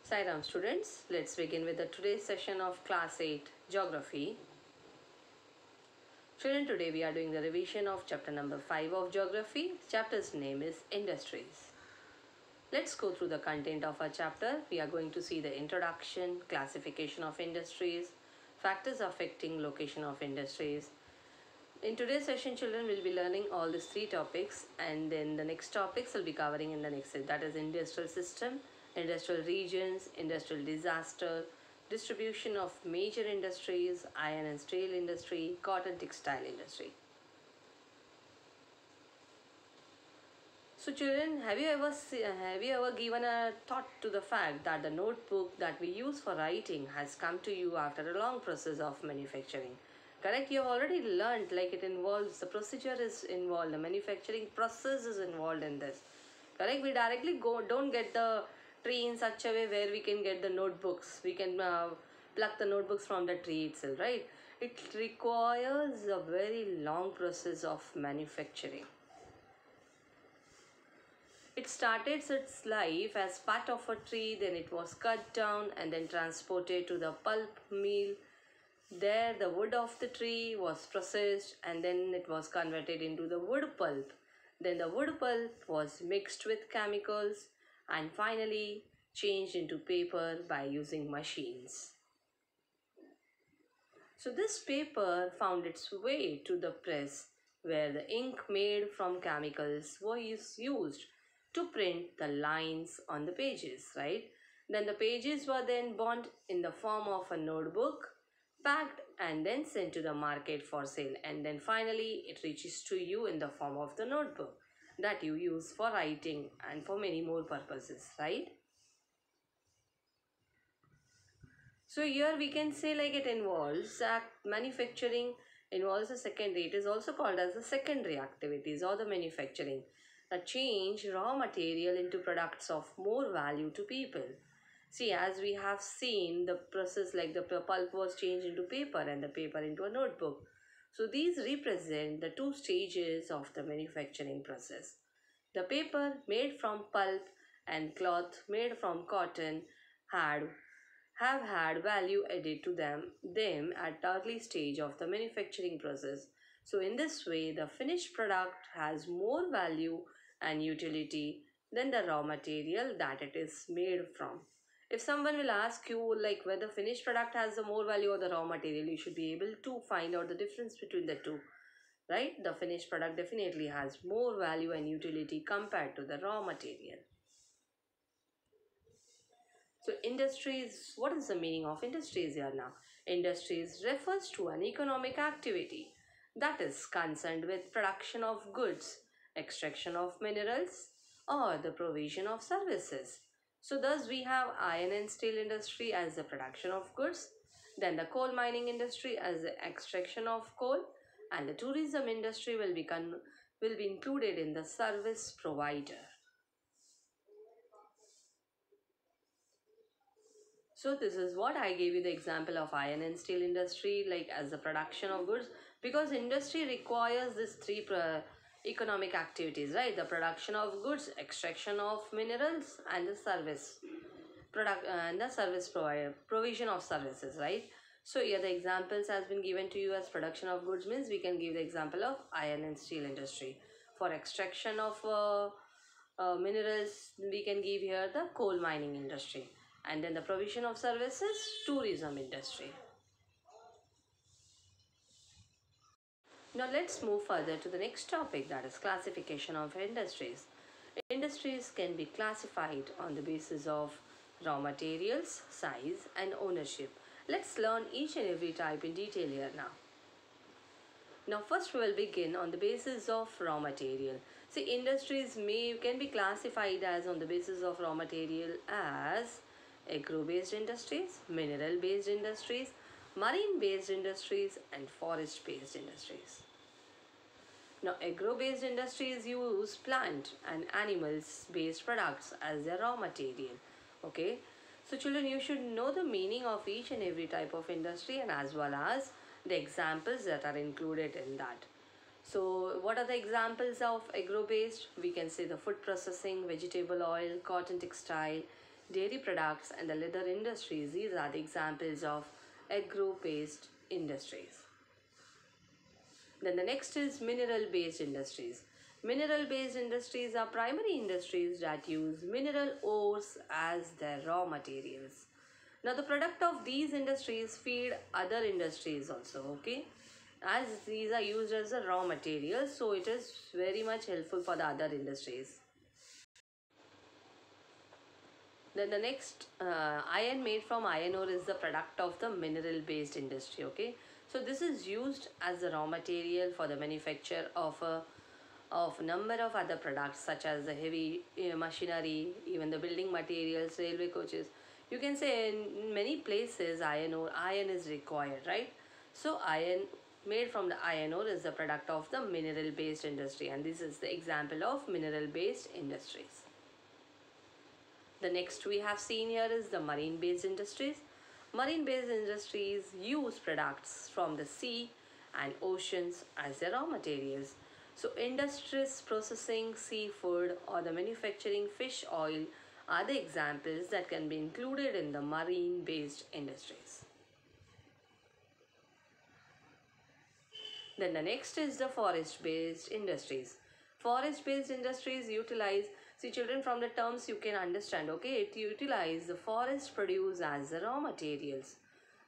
Sairam students, let's begin with the today's session of Class 8 Geography. Children, today we are doing the revision of chapter number 5 of Geography. Chapter's name is Industries. Let's go through the content of our chapter. We are going to see the introduction, classification of industries, factors affecting location of industries. In today's session, children will be learning all these three topics, and then the next topics will be covering in the next set, that is industrial system, industrial regions, industrial disaster, distribution of major industries, iron and steel industry, cotton textile industry. So children, have you ever given a thought to the fact that the notebook that we use for writing has come to you after a long process of manufacturing? Correct? You have already learned, like, it involves, the procedure is involved, the manufacturing process is involved in this. Correct? We directly don't get the tree in such a way where we can get the notebooks. We can pluck the notebooks from the tree itself, right? It requires a very long process of manufacturing. It started its life as part of a tree, then it was cut down and then transported to the pulp mill. There the wood of the tree was processed and then it was converted into the wood pulp. Then the wood pulp was mixed with chemicals and finally changed into paper by using machines. So this paper found its way to the press where the ink made from chemicals was used to print the lines on the pages, right? Then the pages were then bound in the form of a notebook, packed and then sent to the market for sale, and then finally it reaches to you in the form of the notebook that you use for writing and for many more purposes, right? So here we can say, like, it involves manufacturing involves a secondary. It is also called as the secondary activities or the manufacturing that change raw material into products of more value to people. See, as we have seen the process, like the pulp was changed into paper and the paper into a notebook. So these represent the two stages of the manufacturing process. The paper made from pulp and cloth made from cotton have had value added to them at the early stage of the manufacturing process. So in this way, the finished product has more value and utility than the raw material that it is made from. If someone will ask you, like, whether finished product has the more value or the raw material, you should be able to find out the difference between the two, right? The finished product definitely has more value and utility compared to the raw material. So industries, what is the meaning of industries here now? Industries refers to an economic activity that is concerned with production of goods, extraction of minerals, or the provision of services. So thus we have iron and steel industry as the production of goods, then the coal mining industry as the extraction of coal, and the tourism industry will be included in the service provider. So this is what I gave you the example of iron and steel industry, like, as the production of goods, because industry requires these three economic activities, right? The production of goods, extraction of minerals, and the service provision of services, right? So here the examples has been given to you as production of goods means we can give the example of iron and steel industry. For extraction of minerals, we can give here the coal mining industry, and then the provision of services, tourism industry. Now let's move further to the next topic, that is classification of industries. Industries can be classified on the basis of raw materials, size and ownership. Let's learn each and every type in detail here now. Now first we will begin on the basis of raw material. See, industries can be classified as on the basis of raw material as agro-based industries, mineral-based industries, marine-based industries and forest-based industries. Now agro-based industries use plant and animals-based products as their raw material. Okay, so children, you should know the meaning of each and every type of industry and as well as the examples that are included in that. So what are the examples of agro-based? We can say the food processing, vegetable oil, cotton textile, dairy products, and the leather industries. These are the examples of agro-based industries. Then the next is mineral-based industries. Mineral-based industries are primary industries that use mineral ores as their raw materials. Now the product of these industries feed other industries also, okay? As these are used as a raw material, so it is very much helpful for the other industries. Then the next iron made from iron ore is the product of the mineral based industry. Okay, so this is used as a raw material for the manufacture of number of other products such as the heavy machinery, even the building materials, railway coaches. You can say in many places iron is required, right? So iron made from the iron ore is the product of the mineral based industry, and this is the example of mineral based industries. The next we have seen here is the marine based industries. Marine based industries use products from the sea and oceans as their raw materials. So industries processing seafood or the manufacturing fish oil are the examples that can be included in the marine based industries. Then the next is the forest-based industries. Forest-based industries utilize, see children, from the terms you can understand, okay, it utilize the forest produce as the raw materials.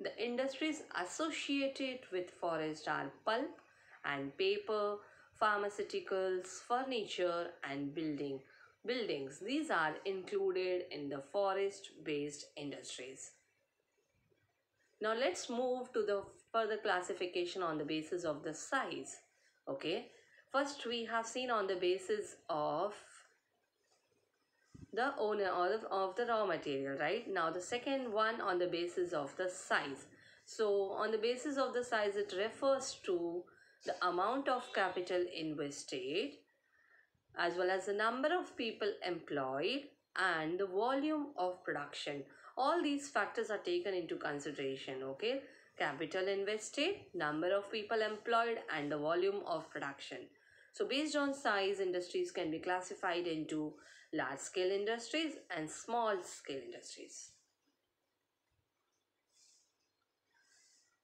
The industries associated with forest are pulp and paper, pharmaceuticals, furniture and buildings. These are included in the forest-based industries. Now let's move to the further classification on the basis of the size. Okay, first we have seen on the basis of the owner of the raw material, right? Now the second one on the basis of the size. So on the basis of the size, it refers to the amount of capital invested as well as the number of people employed and the volume of production. All these factors are taken into consideration, okay? Capital invested, number of people employed and the volume of production. So based on size, industries can be classified into large scale industries and small scale industries.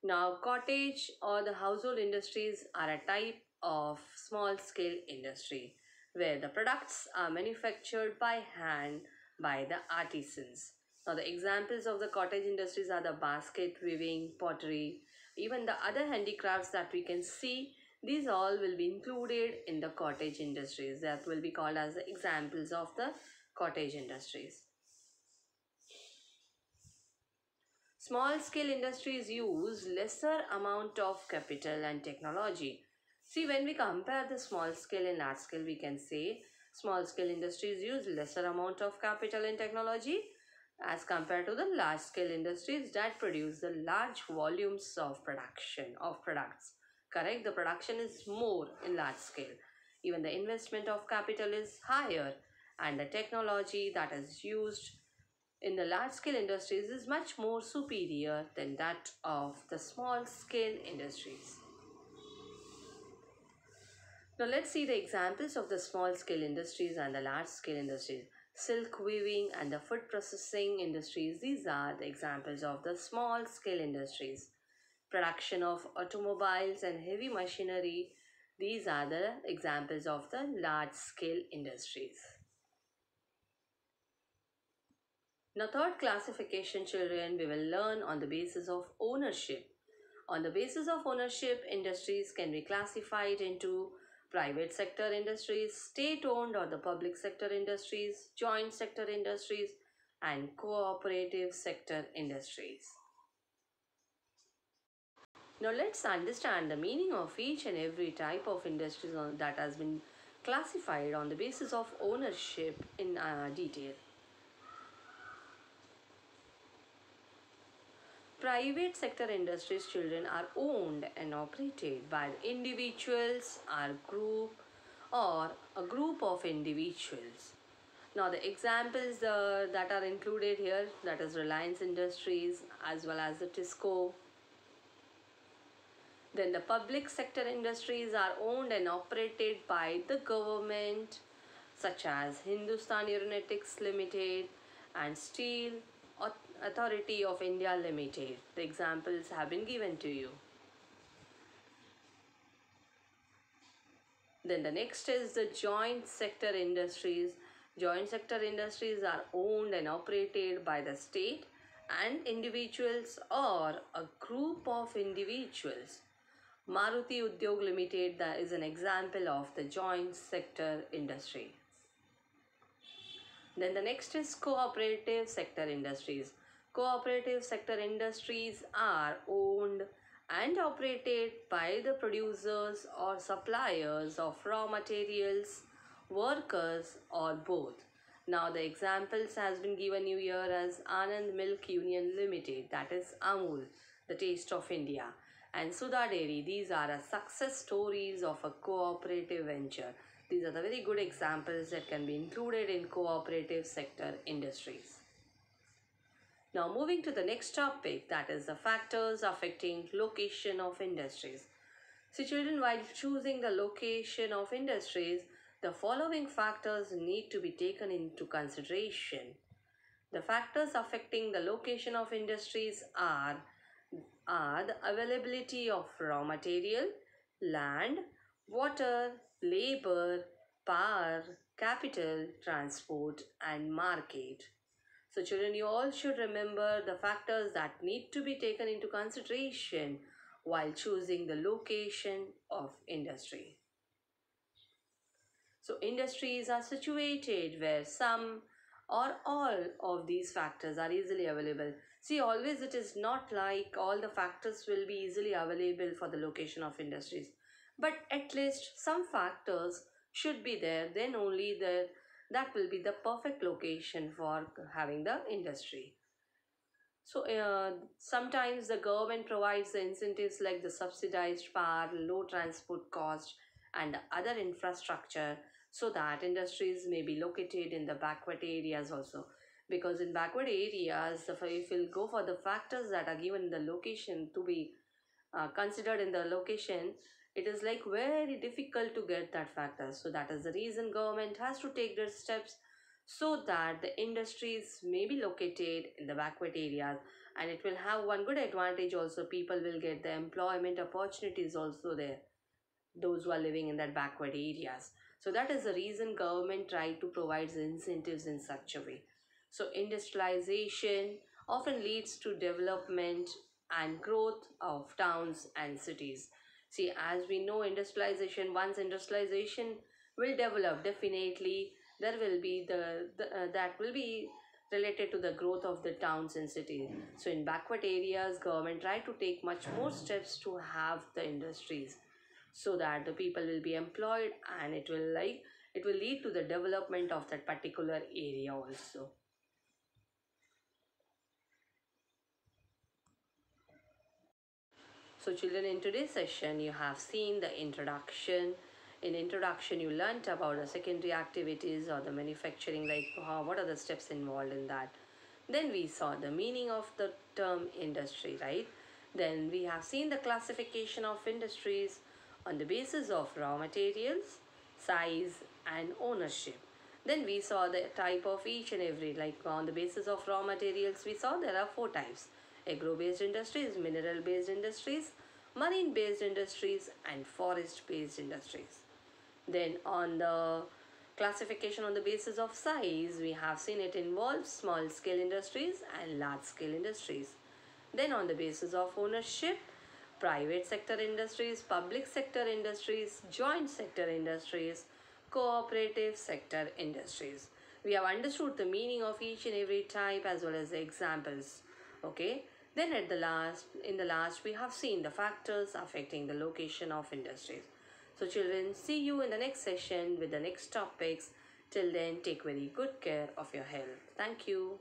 Now, cottage or the household industries are a type of small scale industry where the products are manufactured by hand by the artisans. Now, the examples of the cottage industries are the basket weaving, pottery, even the other handicrafts that we can see. These all will be included in the cottage industries that will be called as the examples of the cottage industries. Small scale industries use lesser amount of capital and technology. See, when we compare the small scale and large scale, we can say small scale industries use lesser amount of capital and technology as compared to the large scale industries that produce the large volumes of production of products. Correct? The production is more in large scale. Even the investment of capital is higher and the technology that is used in the large scale industries is much more superior than that of the small scale industries. Now let's see the examples of the small scale industries and the large scale industries. Silk weaving and the food processing industries, these are the examples of the small scale industries. Production of automobiles and heavy machinery, these are the examples of the large scale industries. Now, third classification, children, we will learn on the basis of ownership. On the basis of ownership, industries can be classified into private sector industries, state-owned or the public sector industries, joint sector industries, and cooperative sector industries. Now, let's understand the meaning of each and every type of industries that has been classified on the basis of ownership in detail. Private sector industries, children, are owned and operated by individuals or a group of individuals. Now the examples that are included here, that is Reliance Industries as well as the Tisco. Then the public sector industries are owned and operated by the government such as Hindustan Aeronautics Limited and Steel Authority of India Limited. The examples have been given to you. Then the next is the joint sector industries. Joint sector industries are owned and operated by the state and individuals or a group of individuals. Maruti Udyog Limited that is an example of the joint sector industry. Then the next is cooperative sector industries. Cooperative sector industries are owned and operated by the producers or suppliers of raw materials, workers or both. Now the examples has been given you here as Anand Milk Union Limited, that is Amul, the taste of India, and Sudha Dairy. These are a success stories of a cooperative venture. These are the very good examples that can be included in cooperative sector industries. Now moving to the next topic, that is the factors affecting location of industries. See children, while choosing the location of industries, the following factors need to be taken into consideration. The factors affecting the location of industries are the availability of raw material, land, water, labor, power, capital, transport and market. So children, you all should remember the factors that need to be taken into consideration while choosing the location of industry. So industries are situated where some or all of these factors are easily available. See, always it is not like all the factors will be easily available for the location of industries. But at least some factors should be there, then only that will be the perfect location for having the industry. So sometimes the government provides the incentives like the subsidized power, low transport cost and other infrastructure so that industries may be located in the backward areas also. Because in backward areas, if we'll go for the factors that are given in the location to be considered in the location, it is like very difficult to get that factor. So that is the reason government has to take their steps so that the industries may be located in the backward areas, and it will have one good advantage also. People will get the employment opportunities also there, those who are living in that backward areas. So that is the reason government try to provide incentives in such a way. So industrialization often leads to development and growth of towns and cities. See, as we know, industrialization, once industrialization will develop, definitely there will be that will be related to the growth of the towns and cities. So in backward areas, government try to take much more steps to have the industries so that the people will be employed, and it will lead to the development of that particular area also. So children, in today's session you have seen the introduction. In introduction you learnt about the secondary activities or the manufacturing, like what are the steps involved in that. Then we saw the meaning of the term industry, right? Then we have seen the classification of industries on the basis of raw materials, size and ownership. Then we saw the type of each and every, like on the basis of raw materials we saw there are four types: agro-based industries, mineral-based industries, marine-based industries and forest-based industries. Then on the classification on the basis of size, we have seen it involves small scale industries and large scale industries. Then on the basis of ownership, private sector industries, public sector industries, joint sector industries, cooperative sector industries. We have understood the meaning of each and every type as well as the examples. Okay. Then in the last, we have seen the factors affecting the location of industries. So children, see you in the next session with the next topics. Till then, take very good care of your health. Thank you.